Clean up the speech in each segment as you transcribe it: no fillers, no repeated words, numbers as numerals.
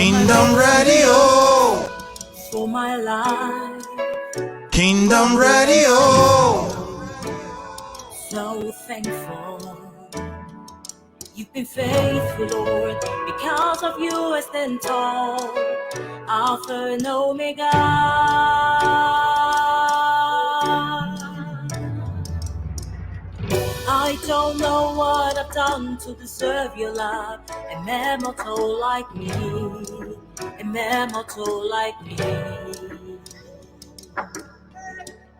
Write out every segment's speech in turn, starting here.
Kingdom Radio. For my life. Kingdom Radio. So thankful. You've been faithful, Lord. Because of you I stand tall. Alpha and Omega. I don't know what I've done to deserve your love. A man mortal like me. A man mortal like me.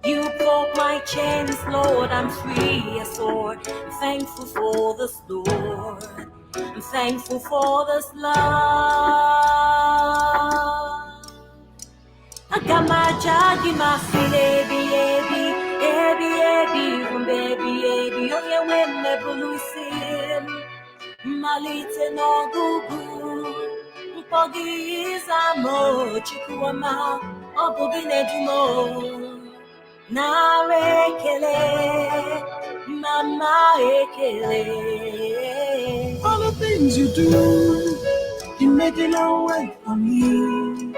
You broke my chains, Lord, I'm free as Lord. I'm thankful for this, Lord. I'm thankful for this love. I got my jug in my feet, baby, baby. Oh, yeah, when me bulusin, malite no gugu. Mpagi is a mo, chikuama, obogine dumo. Na ekele, mama ekele. All the things you do, you make it all right for me.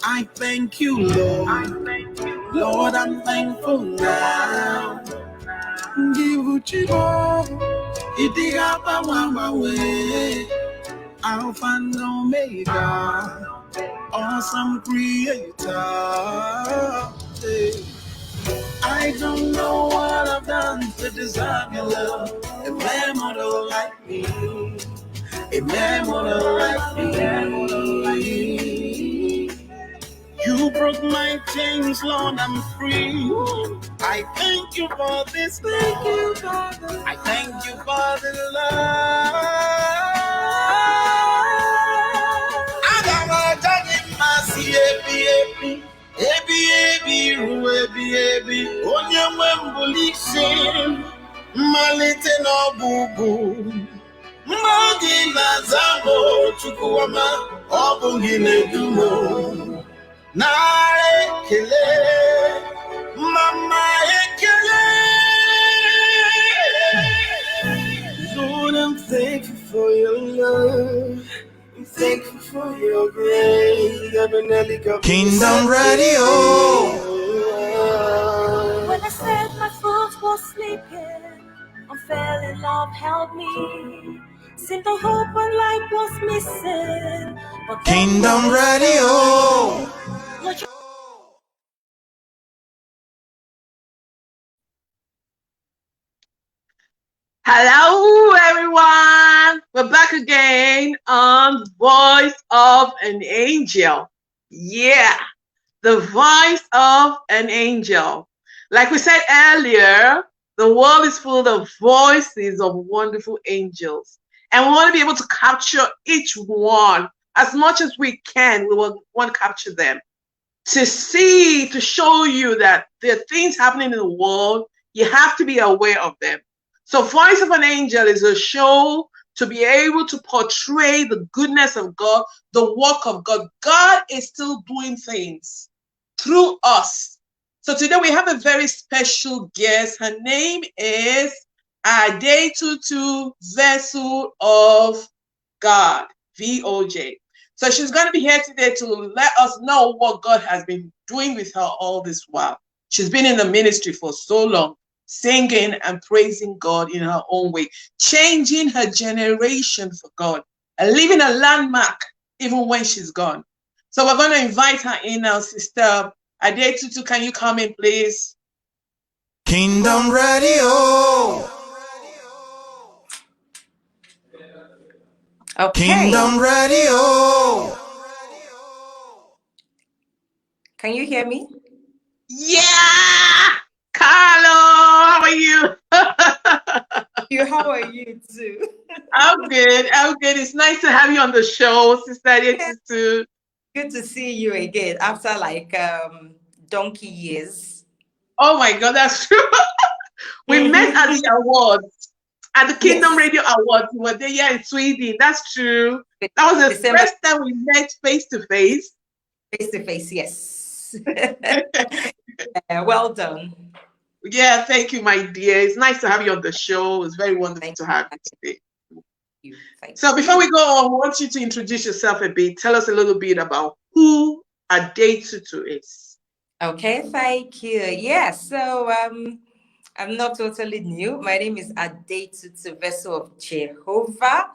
I thank you, Lord. Lord, I'm thankful now. Give what you want. You dig up my way. Alpha and Omega. Awesome creator. I don't know what I've done to deserve your love. A man model like me. A man model like me. You broke my chains, Lord, I'm free. I thank you for this. Thank you, Father. I thank you for the love. I got my dog in my sea, Ebi, onye mwembulishe, malite no bubu, magi na zango, chukwama, obungi nedumo, na ekele, mama ekele. Lord, I'm thankful for your love. I'm thankful for your grace. Kingdom Radio. When I said my foot was sleeping, unfailing love held me. Seemed the hope when light was missing. But Kingdom Radio. Hello, everyone. We're back again on Voice of an Angel. Yeah, the voice of an angel. Like we said earlier, the world is full of voices of wonderful angels. And we want to be able to capture each one as much as we can. We want to capture them to see, to show you that there are things happening in the world. You have to be aware of them. So Voice of an Angel is a show to be able to portray the goodness of God, the work of God. God is still doing things through us. So today we have a very special guest. Her name is Adetutu, Vessel of God, VOJ. So she's going to be here today to let us know what God has been doing with her all this while. She's been in the ministry for so long, singing and praising God in her own way, changing her generation for God, and leaving a landmark even when she's gone. So we're going to invite her in now, Sister Adetutu. Can you come in, please? Kingdom Radio. Okay. Kingdom Radio. Can you hear me? Yeah! Carlo, how are you? How are you too? I'm good. It's nice to have you on the show, Sister Adetutu. Good to see you again after like donkey years. Oh my God, that's true. We met at the awards, at the Kingdom Radio Awards. We were there in Sweden. That's true. That was the first time we met face to face. Face to face, yes. Well done. Yeah, thank you, my dear. It's nice to have you on the show. It's very wonderful to have you today. So before we go on, I want you to introduce yourself a bit. Tell us a little bit about who Adetutu is. Okay, thank you. Yes, so I'm not totally new. My name is Adetutu, Vessel of Jehovah,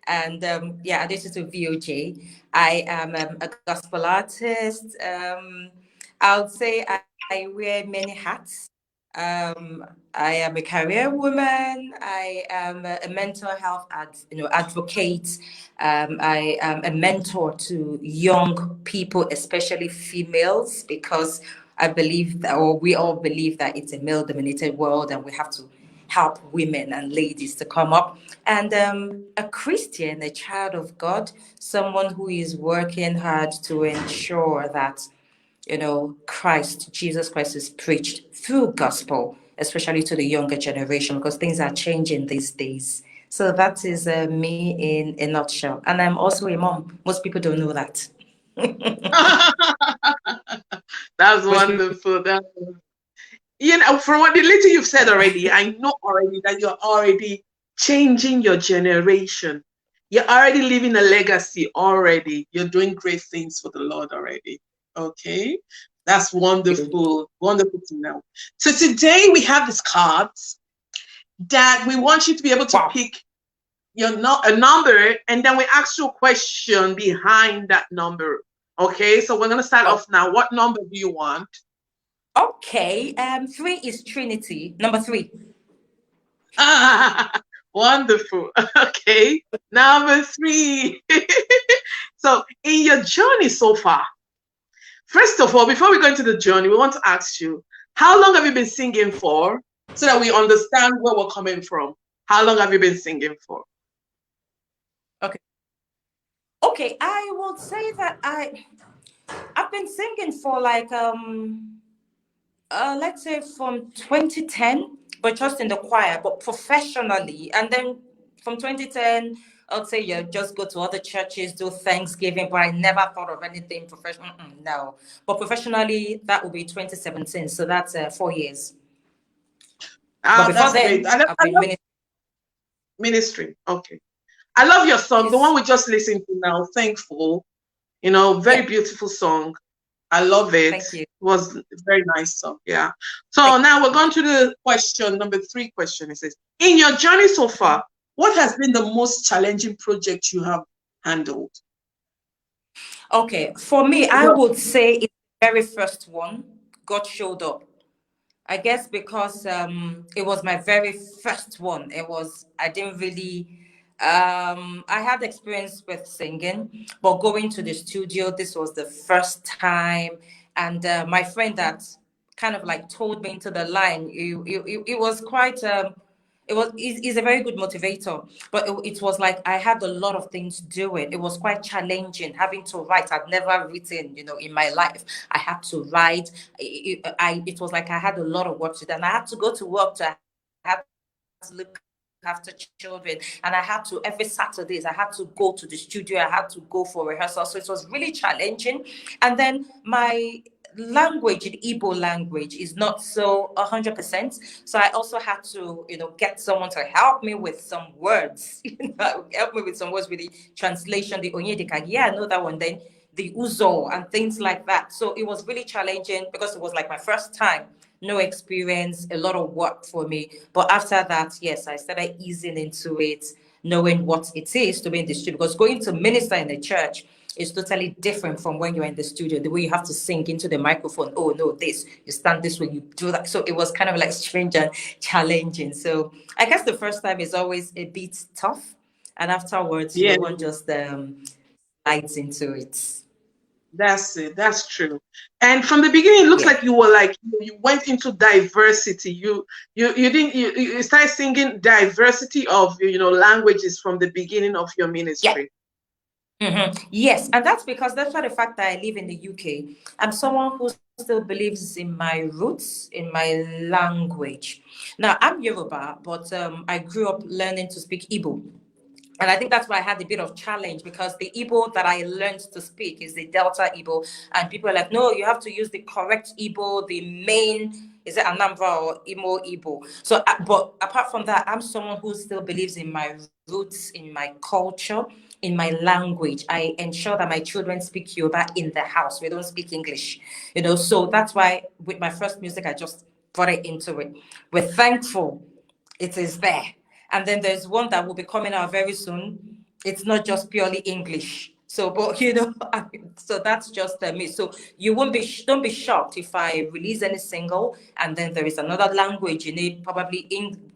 and Adetutu VOJ. I am a gospel artist. I would say I wear many hats. Um, I am a career woman. I am a mental health advocate. I am a mentor to young people, especially females, because I believe that, or we all believe that it's a male-dominated world, and we have to help women and ladies to come up. And a Christian, a child of God, someone who is working hard to ensure that Jesus Christ is preached through gospel, especially to the younger generation, because things are changing these days. So that is me in a nutshell. And I'm also a mom. Most people don't know that. That's Most people, wonderful. From what the little you've said already, I know already that you're already changing your generation. You're already leaving a legacy already. You're doing great things for the Lord already. Okay. That's wonderful. Wonderful to know. So today we have these cards that we want you to be able to wow. pick a number, and then we ask you a question behind that number. Okay. So we're going to start off now. What number do you want? Okay. 3 is Trinity. Number 3. Wonderful. Okay. Number 3. So in your journey so far, first of all, before we go into the journey, we want to ask you, how long have you been singing for, so that we understand where we're coming from? How long have you been singing for? Okay, I would say that I've been singing for like let's say from 2010, but just in the choir, but professionally. And then from 2010, I'd say just go to other churches, do Thanksgiving, but I never thought of anything professional. No, but professionally, that would be 2017. So that's 4 years. But before That's then, great. I've been Ministry. Okay. I love your song, yes. the one we just listened to now, Thankful. Very beautiful song. I love it. Thank you. It was a very nice song. Yeah. So now we're going to the question, number 3 question. It says, in your journey so far, what has been the most challenging project you have handled? Okay, for me, I would say it's the very first one. God showed up. I guess because it was my very first one. I didn't really, I had experience with singing, but going to the studio, this was the first time. And my friend that kind of like told me into the line, it was quite, he's a very good motivator, but it was like I had a lot of things doing. It was quite challenging having to write. I'd never written, in my life. I had to write. It was like I had a lot of work to do, and I had to go to work to have to look after children, and I had to every Saturdays I had to go to the studio. I had to go for rehearsal, so it was really challenging. And then my language, in Igbo language, is not so 100%. So I also had to, get someone to help me with some words, help me with some words with the translation, the Onyedika. Yeah, I know that one. Then the Uzo and things like that. So it was really challenging because it was like my first time, no experience, a lot of work for me. But after that, yes, I started easing into it, knowing what it is to be in the studio. Because going to minister in the church is totally different from when you're in the studio, the way you have to sing into the microphone. Oh, no, this, you stand this way, you do that. So it was kind of like strange and challenging. So I guess the first time is always a bit tough. And afterwards, one just slides into it. That's it. That's true. And from the beginning, it looks like you were like you went into diversity. You started singing diversity of languages from the beginning of your ministry. Yes, and that's because that's why the fact that I live in the UK. I'm someone who still believes in my roots, in my language. Now I'm Yoruba, but I grew up learning to speak Igbo. And I think that's why I had a bit of challenge, because the Igbo that I learned to speak is the Delta Igbo. And people are like, no, you have to use the correct Igbo, the main is it Anambra or Imo Igbo? So, but apart from that, I'm someone who still believes in my roots, in my culture, in my language. I ensure that my children speak Yoruba in the house. We don't speak English, So that's why with my first music, I just brought it into it. We're thankful it is there. And then there's one that will be coming out very soon. It's not just purely English. So, but so that's just me. So you won't don't be shocked if I release any single and then there is another language in it, probably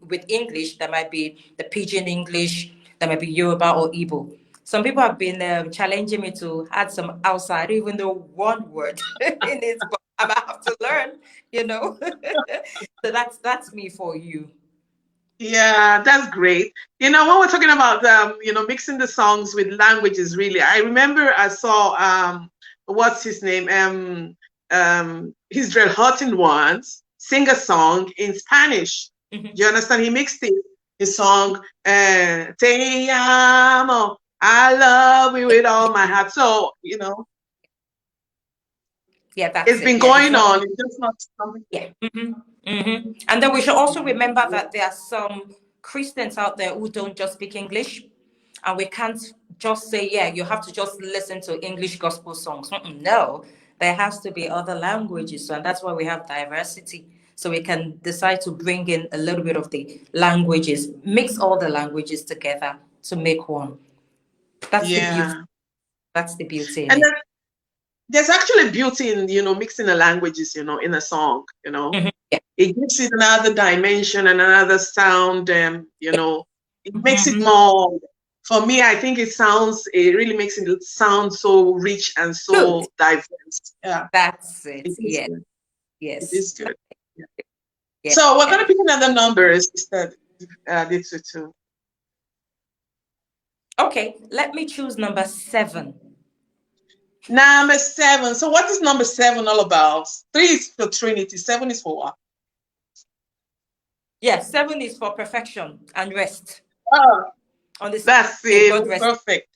with English. That might be the Pidgin English, that might be Yoruba or Igbo. Some people have been challenging me to add some outside, even though one word in it, but I might have to learn. So that's me for you. Yeah, that's great. When we're talking about mixing the songs with languages, really, I remember I saw what's his name? Israel Houghton once sing a song in Spanish. Mm-hmm. Do you understand? He mixed his song, Te amo, I love you with all my heart. So, yeah, that's it's been going on. It's just not something. Yeah. Mm-hmm. Mm-hmm. And then we should also remember that there are some Christians out there who don't just speak English, and we can't just say, yeah, you have to just listen to English gospel songs. No, there has to be other languages, and that's why we have diversity. So we can decide to bring in a little bit of the languages, mix all the languages together to make one. That's the beauty. That's the beauty. And then there's actually beauty in mixing the languages in a song. Mm-hmm. Yeah. It gives it another dimension and another sound. It makes it Mm-hmm. more. For me, I think it really makes it sound so rich and so Good. diverse. Yeah, That's it. Yeah. good. Yes. It is good. Yeah. Yeah. So we're gonna pick another number instead. Adetutu. Okay, let me choose number 7. Number 7. So what is number 7 all about? 3 is for Trinity. 7 is for what? Yeah, 7 is for perfection and rest. Oh, On the that's it. Perfect.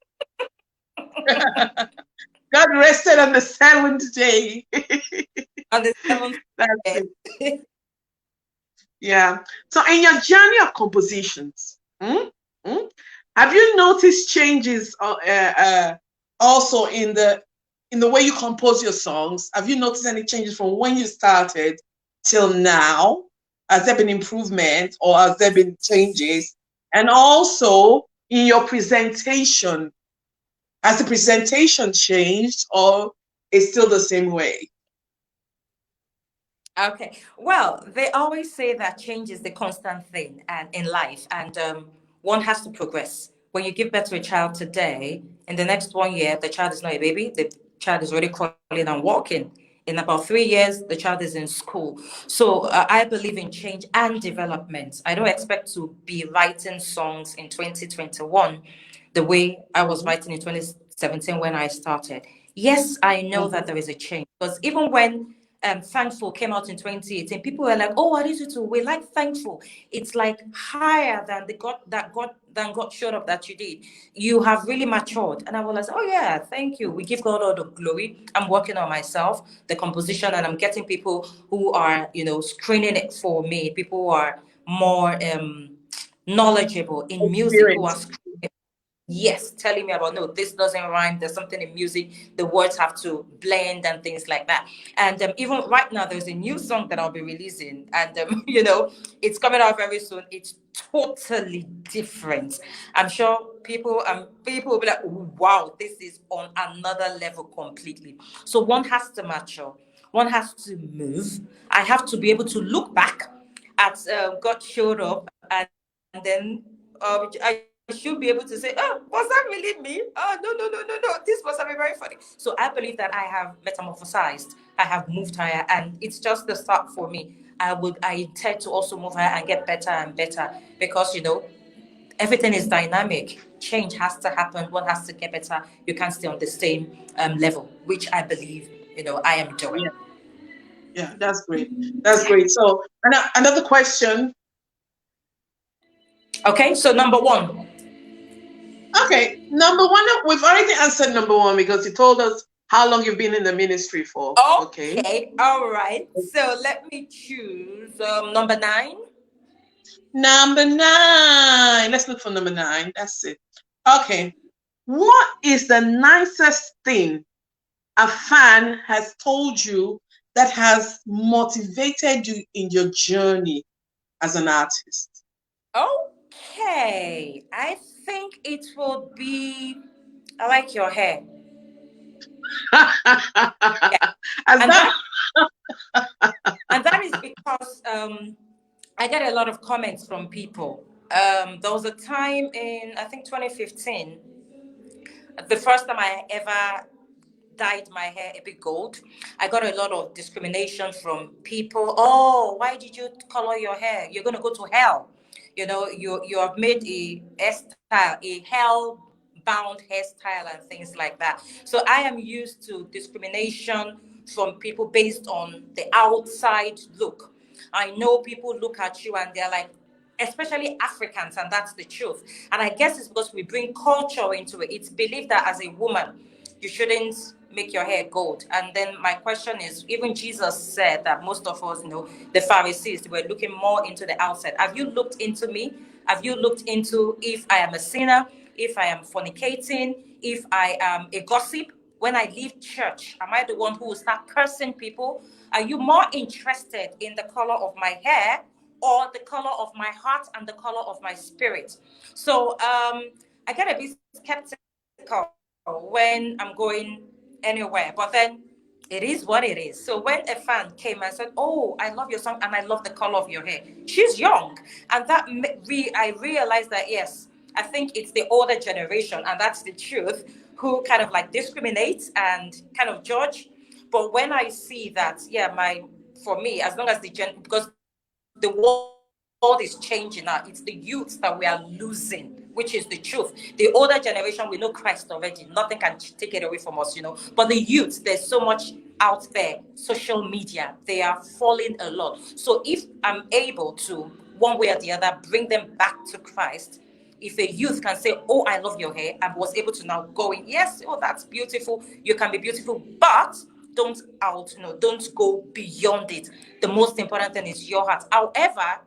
God rested on the 7th day. On the 7th That's day. it. Yeah. So in your journey of compositions, have you noticed changes also in the way you compose your songs? Have you noticed any changes from when you started till now? Has there been improvement or has there been changes? And also in your presentation, has the presentation changed or is still the same way? Okay. Well, they always say that change is the constant thing and in life, and one has to progress. When you give birth to a child today, in the next 1 year, the child is not a baby. The child is already crawling and walking. In about 3 years, the child is in school. So I believe in change and development. I don't expect to be writing songs in 2021 the way I was writing in 2017 when I started. Yes, I know that there is a change, because even when Thankful came out in 2018, people were like, "Oh, Adetutu, we like Thankful. It's like higher than God showed up that you did. You have really matured." And I was like, "Oh yeah, thank you. We give God all the glory. I'm working on myself, the composition, and I'm getting people who are, screening it for me. People who are more knowledgeable in music, who are screening it. Yes, telling me about, no, this doesn't rhyme. There's something in music. The words have to blend and things like that. And even right now, there's a new song that I'll be releasing, and it's coming out very soon. It's totally different. I'm sure people will be like, "Wow, this is on another level completely." So one has to mature. One has to move. I have to be able to look back at God showed up, and then I should be able to say, "Oh, was that really me? Oh, no. This must have been very funny." So I believe that I have metamorphosized. I have moved higher, and it's just the start for me. I intend to also move higher and get better and better, because everything is dynamic. Change has to happen. One has to get better. You can't stay on the same level, which I believe I am doing. Yeah, that's great. That's great. So another question. Okay, so number 1. Okay, number 1, we've already answered number 1 because you told us how long you've been in the ministry for. Okay. Okay, all right. So let me choose number 9. Number 9. Let's look for number 9. That's it. Okay. What is the nicest thing a fan has told you that has motivated you in your journey as an artist? Okay, I think it will be. I like your hair. Yeah, As and that that is because I get a lot of comments from people. There was a time in I think 2015, the first time I ever dyed my hair a bit gold. I got a lot of discrimination from people. Oh, why did you color your hair? You're gonna go to hell. You have made a hairstyle, a hell bound hairstyle and things like that. So I am used to discrimination from people based on the outside look. I know people look at you and they're like, especially Africans, and that's the truth. And I guess it's because we bring culture into it. It's believed that as a woman, you shouldn't make your hair gold. And then my question is, even Jesus said that most of us, the Pharisees were looking more into the outside. Have you looked into me? Have you looked into if I am a sinner, if I am fornicating, if I am a gossip? When I leave church, am I the one who will start cursing people? Are you more interested in the color of my hair or the color of my heart and the color of my spirit? So I get a bit skeptical when I'm going anywhere, but then it is what it is. So when a fan came and said, "Oh, I love your song and I love the color of your hair," she's young, and I realized that yes, I think it's the older generation, and that's the truth, who kind of like discriminates and kind of judge. But when I see that, yeah, for me, as long as because the world is changing now, it's the youth that we are losing, which is the truth. The older generation, we know Christ already. Nothing can take it away from us. But the youth, there's so much out there. Social media, they are falling a lot. So if I'm able to, one way or the other, bring them back to Christ, if a youth can say, "Oh, I love your hair," and was able to now go in, yes, oh, that's beautiful. You can be beautiful, but don't go beyond it. The most important thing is your heart. However,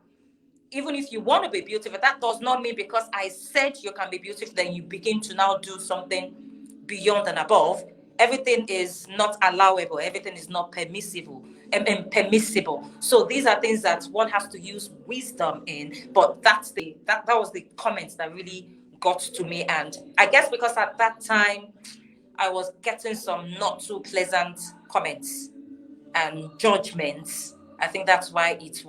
even if you want to be beautiful, that does not mean because I said you can be beautiful, then you begin to now do something beyond and above. Everything is not allowable. Everything is not permissible and permissible. So these are things that one has to use wisdom in. But that was the comments that really got to me. And I guess because at that time I was getting some not too pleasant comments and judgments. I think that's why it's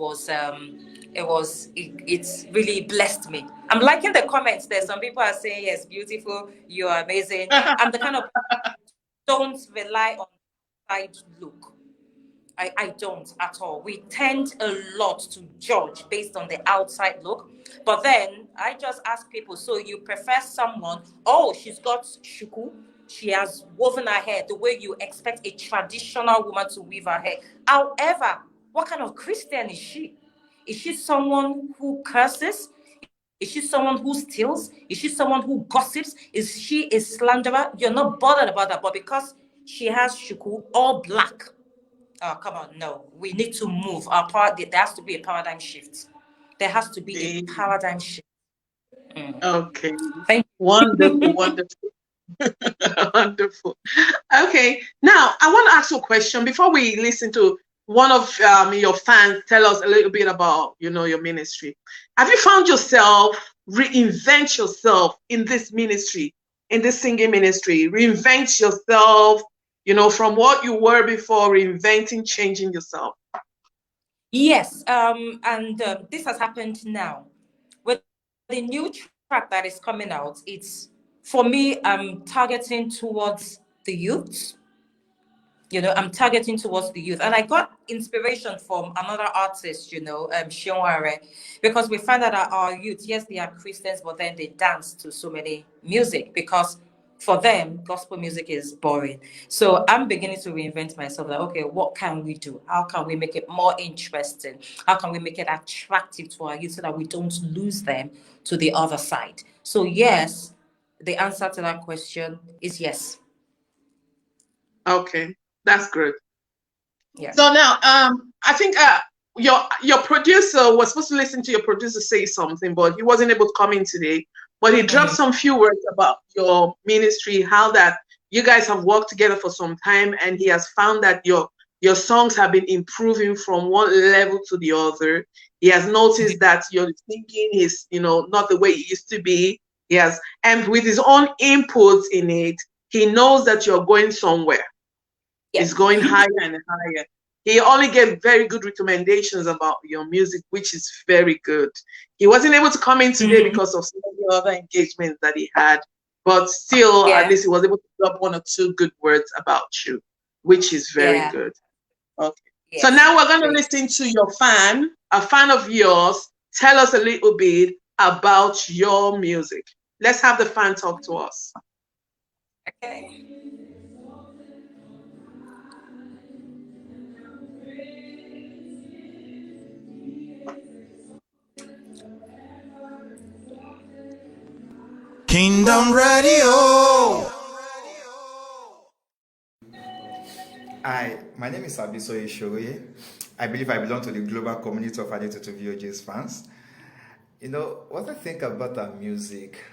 really blessed me. I'm liking the comments there. Some people are saying, "Yes, beautiful, you are amazing." I'm the kind of don't rely on side look. I don't at all. We tend a lot to judge based on the outside look. But then I just ask people, so you prefer someone, oh, she's got shuku, she has woven her hair the way you expect a traditional woman to weave her hair. However, what kind of Christian is she? Is she someone who curses? Is she someone who steals? Is she someone who gossips? Is she a slanderer? You're not bothered about that. But because she has shuku, all black, oh, come on, no. We need to move. There has to be a paradigm shift. There has to be a paradigm shift. Okay. Thank Wonderful, wonderful. Wonderful. Okay. Now, I want to ask you a question before we listen to one of your fans tell us a little bit about, your ministry. Have you found yourself reinvent yourself in this ministry, in this singing ministry? Reinvent yourself, from what you were before, reinventing, changing yourself. Yes, and this has happened now. With the new track that is coming out, it's, for me, I'm targeting towards the youth. I'm targeting towards the youth. And I got inspiration from another artist, Shionware, because we find out that our youth, yes, they are Christians, but then they dance to so many music because for them, gospel music is boring. So I'm beginning to reinvent myself. Like, okay, what can we do? How can we make it more interesting? How can we make it attractive to our youth so that we don't lose them to the other side? So yes, the answer to that question is yes. Okay, that's good. Yeah. So now, I think your producer was supposed to listen to your producer say something, but he wasn't able to come in today. But he dropped Mhm. some few words about your ministry, how that you guys have worked together for some time, and he has found that your songs have been improving from one level to the other. He has noticed that your singing is, not the way it used to be. He has, and with his own inputs in it, he knows that you're going somewhere. Yeah. It's going higher and higher. He only gave very good recommendations about your music, which is very good. He wasn't able to come in today Mhm. because of some of the other engagements that he had, but still, at Yeah. least he was able to drop one or two good words about you, which is very Yeah. good. Okay. So Yes. now we're going to Great. listen to your fan, a fan of yours. Tell us a little bit about your music. Let's have the fan talk to us. Okay. Kingdom Radio. Hi, my name is Abiso Ishoye. I believe I belong to the global community of Adetutu VOJ's fans. You know, what I think about her music,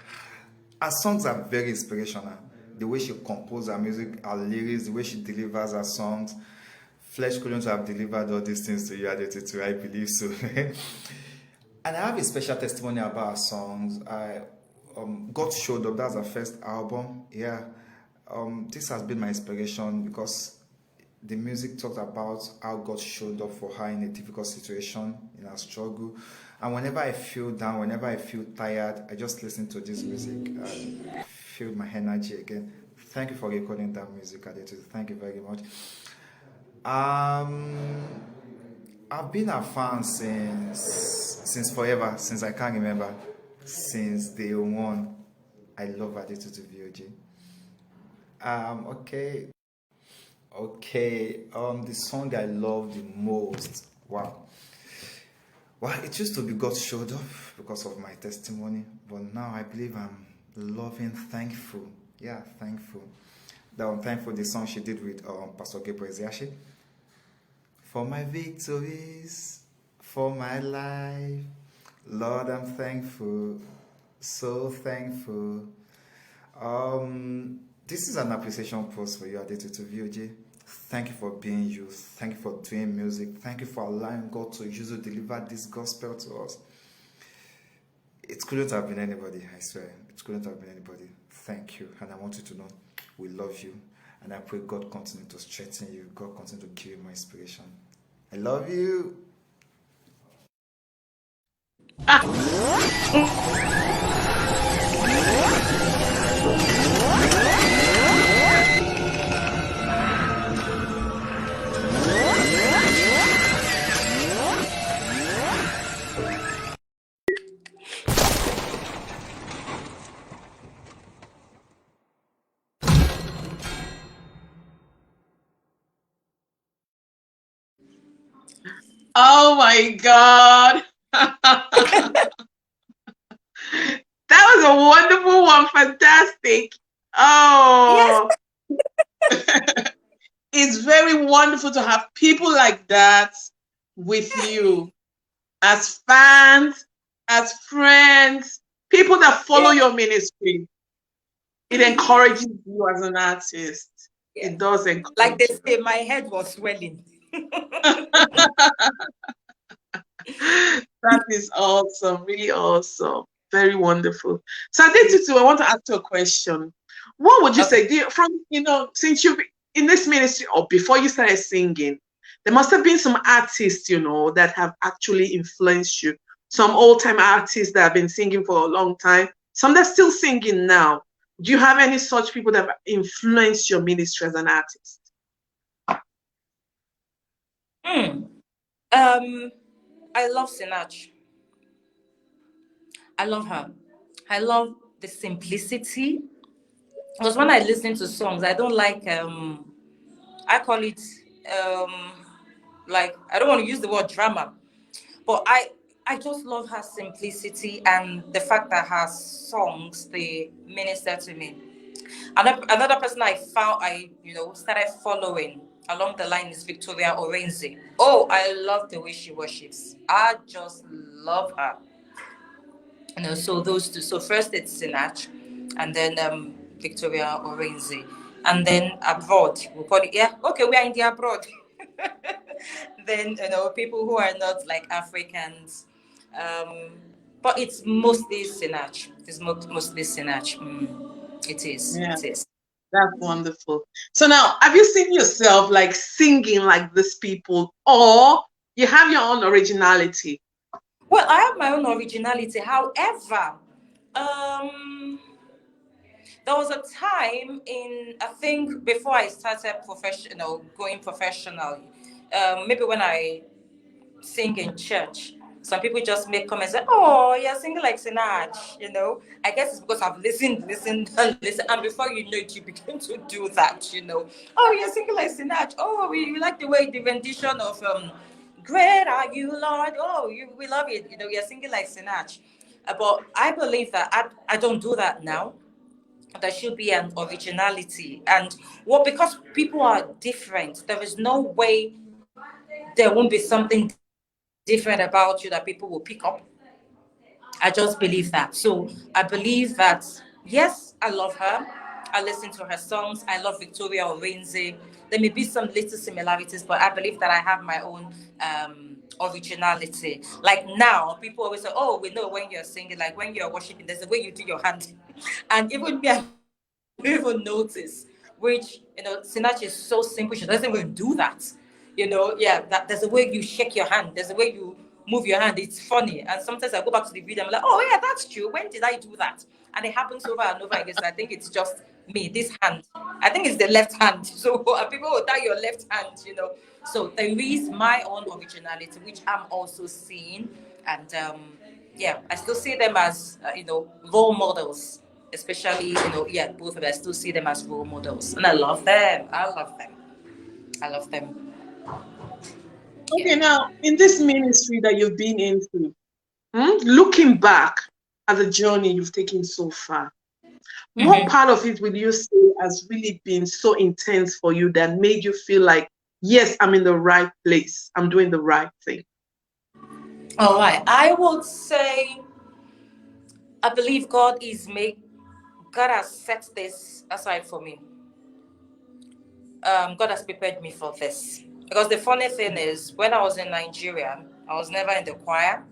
her songs are very inspirational. The way she composes her music, her lyrics, the way she delivers her songs. Flesh couldn't have delivered all these things to you, Adetutu, I believe so. And I have a special testimony about her songs. God Showed Up, that's her first album. Yeah. This has been my inspiration because the music talked about how God showed up for her in a difficult situation, in her struggle. And whenever I feel down, whenever I feel tired, I just listen to this music and feel my energy again. Thank you for recording that music, Adetutu. Thank you very much. Um, I've been a fan since forever, since I can't remember, since day one. I love Adetutu VOJ. Okay. Okay, the song I love the most. Wow. Well, it used to be God Showed Up because of my testimony, but now I believe I'm loving, thankful. Yeah, thankful. That I'm thankful the song she did with Pastor Gabriel Ziashi. For my victories, for my life, Lord, I'm thankful, so thankful. This is an appreciation post for you, Adetutu VOJ. Thank you for being you. Thank you for doing music. Thank you for allowing God to use you to deliver this gospel to us. It couldn't have been anybody, I swear. It couldn't have been anybody. Thank you. And I want you to know we love you. And I pray God continue to strengthen you. God continue to give you more inspiration. I love you. Oh my God. That was a wonderful one. Fantastic. Yes. Oh, it's very wonderful to have people like that with you as fans, as friends, people that follow Yeah. your ministry. It Mhm. encourages you as an artist. Yes. It does Like they encourage you. say, my head was swelling. That is awesome, really awesome, very wonderful. So I did too. I want to ask you a question. What would you Okay. say, since you've in this ministry or before you started singing, there must have been some artists, that have actually influenced you. Some old-time artists that have been singing for a long time, some that's still singing now. Do you have any such people that have influenced your ministry as an artist? Hmm. Um, I love Sinach. I love her. I love the simplicity. Because when I listen to songs, I don't like I call it um like I don't want to use the word drama, but I just love her simplicity and the fact that her songs they minister to me. Another person I started following along the line is Victoria Orenze. Oh, I love the way she worships. I just love her. So those two. So first it's Sinach, and then Victoria Orenze, and then abroad. We call it, yeah. Okay, we are in the abroad. Then people who are not like Africans, um, but it's mostly Sinach. It's mostly Sinach. It is. Yeah, It is. that's wonderful. So now, have you seen yourself like singing like these people, or you have your own originality? Well, I have my own originality. However, um, there was a time in, I think, before I started going professionally, maybe when I sing in church, some people just make comments say, "Oh, you're singing like Sinach." I guess it's because I've listened, and listened, and before you know it, you begin to do that. Oh, you're singing like Sinach. Oh, we like the way the rendition of "Great Are You, Lord." Oh, we love it. You're singing like Sinach. But I believe that I don't do that now. There should be an originality, and because people are different, there is no way there won't be something different about you that people will pick up. I just believe that. So I believe that, yes, I love her. I listen to her songs. I love Victoria Orenze. There may be some little similarities, but I believe that I have my own originality. Like now, people always say, "Oh, we know when you're singing, like when you're worshiping, there's a way you do your hand," and even me, I don't even notice. Which Sinach is so simple; she doesn't even do that. Yeah, that there's a way you shake your hand. There's a way you move your hand. It's funny. And sometimes I go back to the video, I'm like, oh yeah, that's true. When did I do that? And it happens over and over again. So I think it's just me, this hand. I think it's the left hand. So people will tie your left hand. So there is my own originality, which I'm also seeing. And yeah, I still see them as, role models. Especially, yeah, both of us, I still see them as role models. And I love them. I love them. I love them. Yeah. Okay, now in this ministry that you've been into, looking back at the journey you've taken so far, what Mhm. part of it will you say has really been so intense for you that made you feel like, yes, I'm in the right place, I'm doing the right thing? All right. I would say I believe God has set this aside for me. God has prepared me for this. Because the funny thing is, when I was in Nigeria, I was never in the choir.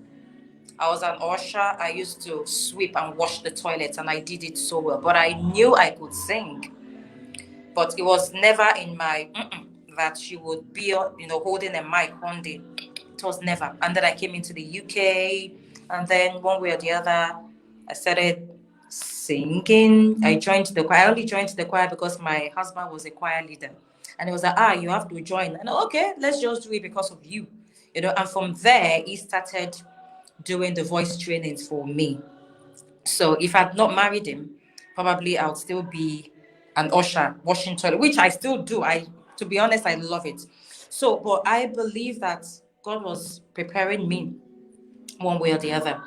I was an usher. I used to sweep and wash the toilets, and I did it so well. But I knew I could sing. But it was never in my that she would be, holding a mic one day. It was never. And then I came into the UK, and then one way or the other, I started singing. I joined the choir. I only joined the choir because my husband was a choir leader, and he was like, you have to join. And okay, let's just do it because of you, And from there, he started doing the voice trainings for me. So if I'd not married him, probably I would still be an usher washing toilet, which I still do. To be honest, I love it. So, but I believe that God was preparing me one way or the other.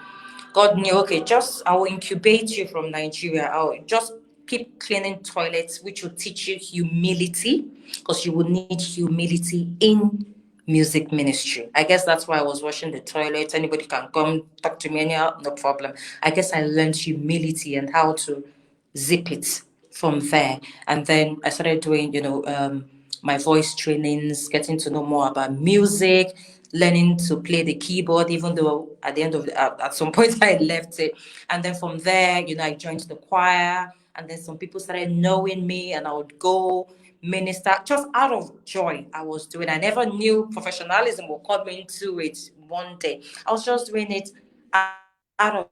God knew, okay, I will incubate you from Nigeria. I'll just keep cleaning toilets, which will teach you humility, because you will need humility in music ministry. I guess that's why I was washing the toilet. Anybody can come talk to me anyhow, no problem. I guess I learned humility and how to zip it from there. And then I started doing, my voice trainings, getting to know more about music, learning to play the keyboard, even though at the end of at some point I left it. And then from there, I joined the choir, and then some people started knowing me, and I would go minister just out of joy. I was doing. I never knew professionalism would come into it one day. I was just doing it out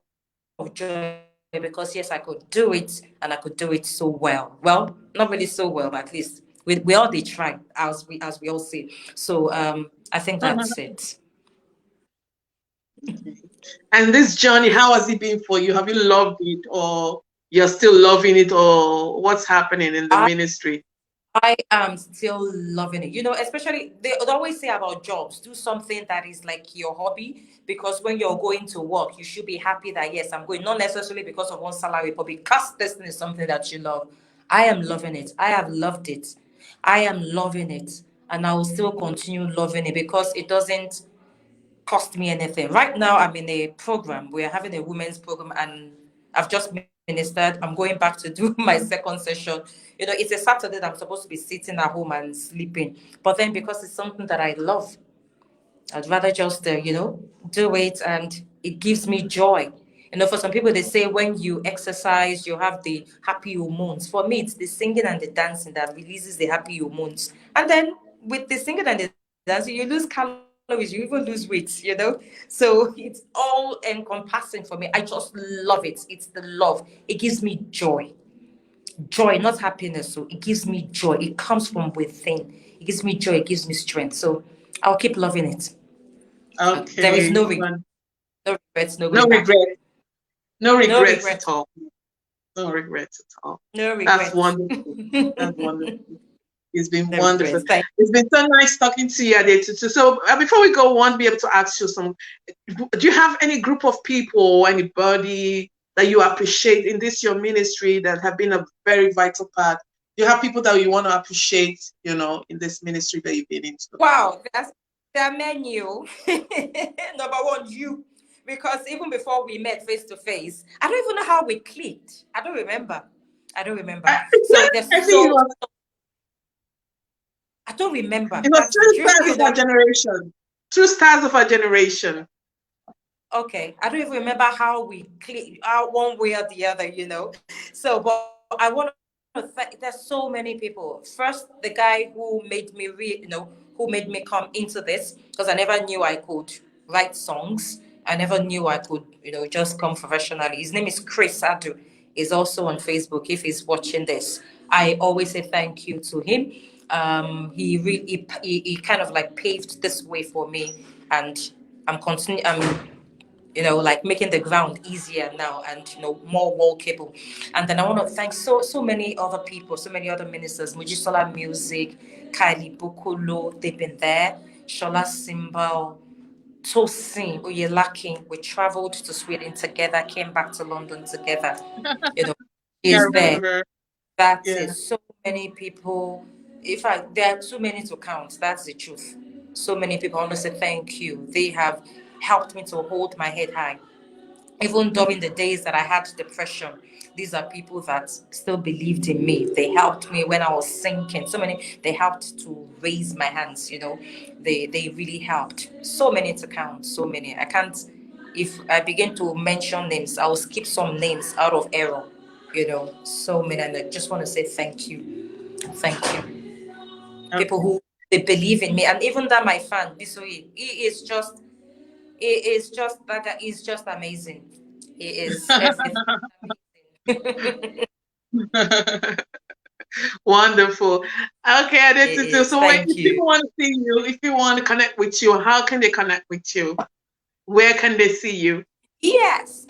of joy because yes, I could do it, and I could do it so well. Well, not really so well, but at least we all did try, as we all see. So I think that's it. And this journey, how has it been for you? Have you loved it, or you're still loving it, or what's happening in the I ministry? I am still loving it. Especially they would always say about jobs, do something that is like your hobby. Because when you're going to work, you should be happy that yes, I'm going, not necessarily because of one salary, but because this thing is something that you love. I am loving it. I have loved it. I am loving it. And I will still continue loving it because it doesn't cost me anything. Right now, I'm in a program. We're having a women's program, and I've just ministered. I'm going back to do my second session. It's a Saturday that I'm supposed to be sitting at home and sleeping. But then, because it's something that I love, I'd rather just, do it, and it gives me joy. For some people, they say when you exercise, you have the happy hormones. For me, it's the singing and the dancing that releases the happy hormones. And then with the singing and the dancing, you lose calories, you even lose weight. So it's all encompassing for me. I just love it. It's the love. It gives me joy. Joy, not happiness. So it gives me joy. It comes from within. It gives me joy. It gives me strength. So I'll keep loving it. There is Okay. no regret, no regrets, no No going back. regret. No No regrets at regrets, all. No regrets at all. no That's regrets. wonderful. That's wonderful. It's been No wonderful. regrets. Thank It's been so nice talking to you, Adetutu. So before we go on, be able to ask you some. Do you have any group of people or anybody that you appreciate in this your ministry that have been a very vital part? Do you have people that you want to appreciate, in this ministry that you've been into? Wow, that's the menu. Number one, you. Because even before we met face to face, I don't even know how we clicked. I don't remember. I, So there's I think I don't remember. it was That's the true truth. stars of our generation. True stars of our generation. Okay, I don't even remember how we click out one way or the other. So, but I want to thank. There's so many people. First, the guy who made me who made me come into this, because I never knew I could write songs. I never knew I could, just come professionally. His name is Chris Adu. He's also on Facebook. If he's watching this, I always say thank you to him. He really he kind of like paved this way for me, and I'm continuing. Like making the ground easier now, and more walkable. And then I want to thank so many other people, so many other ministers, Mujisola Music, Kylie Bukolo, they've been there, Shola Simbal, Tosin Oyelaki. We traveled to Sweden together, came back to London together. You know, Yeah, I is there. remember. That's Yeah. it. So many people. In fact, there are too many to count. That's the truth. So many people. I want to say thank you. They have helped me to hold my head high. Even during the days that I had depression, these are people that still believed in me. They helped me when I was sinking. So many, they helped to raise my hands. They really helped. So many to count, so many. I can't, if I begin to mention names, I'll skip some names out of error. So many. And I just want to say thank you. Thank you. People Okay. who they believe in me. And even that my fan, Bisoyi, he is just that guy is just amazing. He is everything. Wonderful. Okay, He Adetutu. is. So Thank if you. people want to see you, if you want to connect with you, how can they connect with you? Where can they see you? Yes.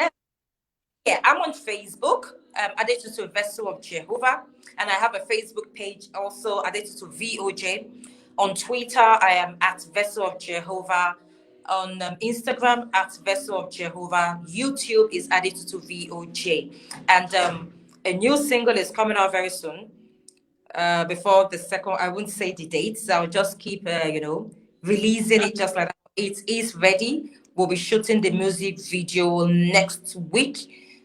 Yeah, I'm on Facebook, Adetutu Vessel of Jehovah, and I have a Facebook page also, Adetutu VOJ. On Twitter, I am at Vessel of Jehovah. On Instagram, at Vessel of Jehovah. YouTube is Adetutu VOJ. And a new single is coming out very soon. Before the second, I won't say the dates. I'll just keep, releasing it just like that. It is ready. We'll be shooting the music video next week.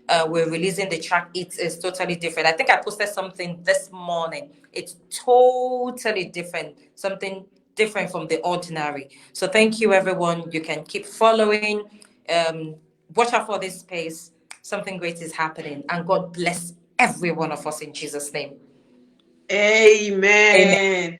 We're releasing the track. It is totally different. I think I posted something this morning. It's totally different. Something different from the ordinary. So thank you, everyone. You can keep following. Um, watch out for this space. Something great is happening. And God bless every one of us in Jesus' name. Amen. Amen.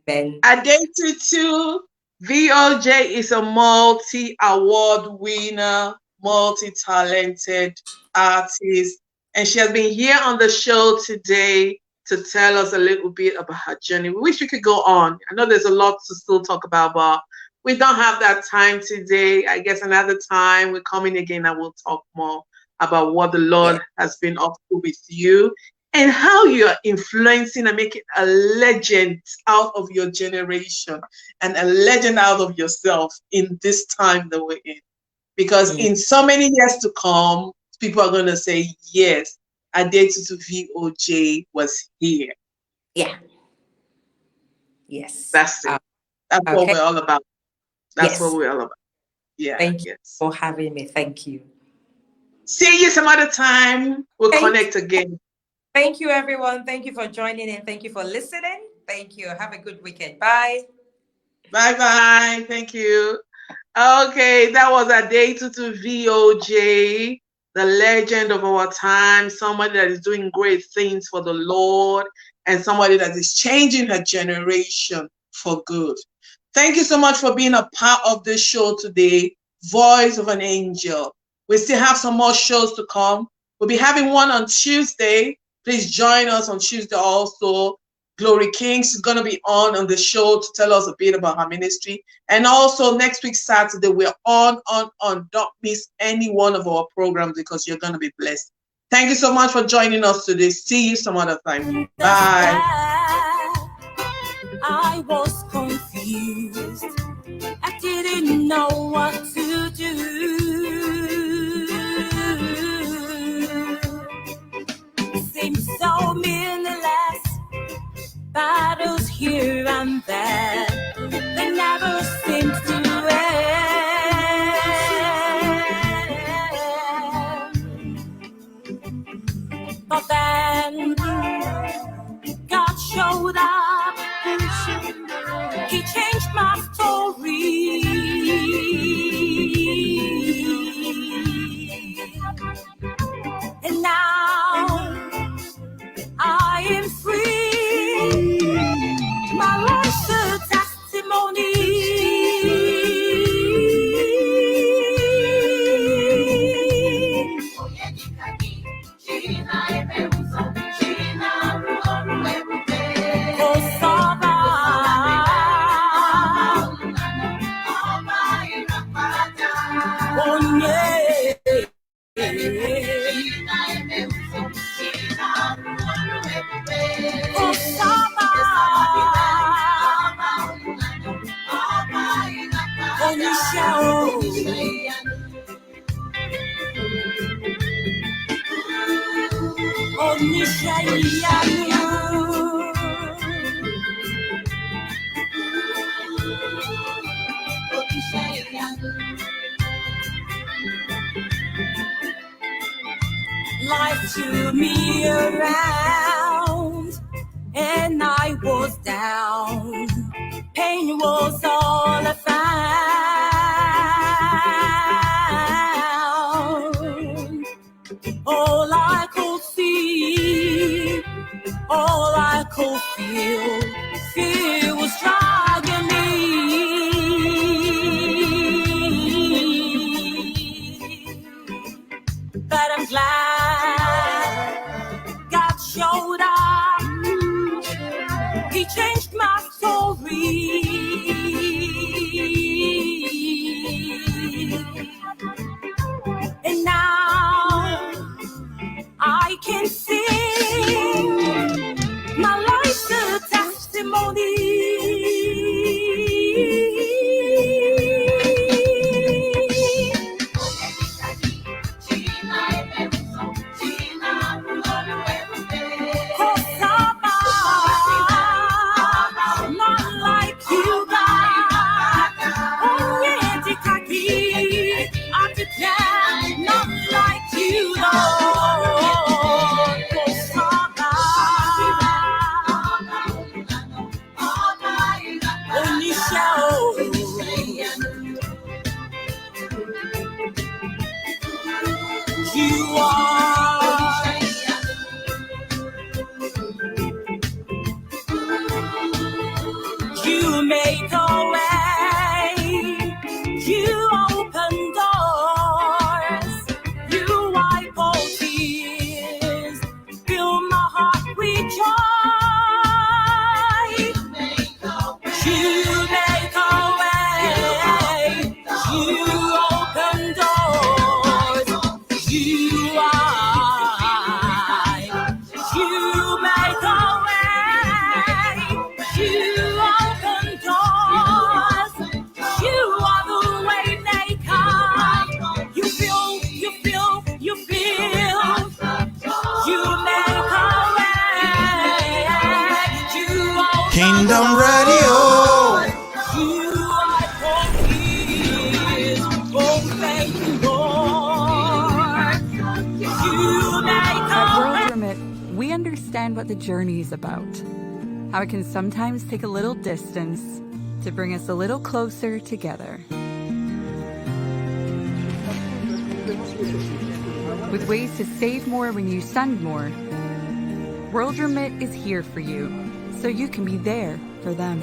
Amen. Adetutu VOJ is a multi-award winner, multi-talented artist, and she has been here on the show today to tell us a little bit about her journey. We wish we could go on. I know there's a lot to still talk about, but we don't have that time today. I guess another time we're coming again and we'll talk more about what the Lord has been up to with you and how you are influencing and making a legend out of your generation and a legend out of yourself in this time that we're in. Because in so many years to come, people are going to say, yes, Adetutu VOJ was here. Yeah. Yes. That's it. That's what we're all about. That's Yes. what we're all about. Yeah. Thank you for having me. Thank you. See you some other time. We'll connect again. Thank you, everyone. Thank you for joining in. Thank you for listening. Thank you. Have a good weekend. Bye. Bye-bye. Thank you. Okay, that was Adetutu VOJ, the legend of our time, somebody that is doing great things for the Lord and somebody that is changing her generation for good. Thank you so much for being a part of this show today, Voice of an Angel. We still have some more shows to come. We'll be having one on Tuesday. Please join us on Tuesday also. Glory Kings is going to be on the show to tell us a bit about her ministry. And also next week, Saturday, we're on. Don't miss any one of our programs because you're going to be blessed. Thank you so much for joining us today. See you some other time. Bye. I was confused. I didn't know what to do. Seems so meaningless. Battles here and there, they never seem to end. But then God showed up. He changed my story. And now I am free. My life's a testimony. Life threw me around and I was down. Pain was all I found. All I could see, all I could feel, fear was dragging me. But I'm glad God showed up. He changed my story. And now I can sing. My life's a testimony. You are understand what the journey is about. How it can sometimes take a little distance to bring us a little closer together. With ways to save more when you send more, World Remit is here for you, so you can be there for them.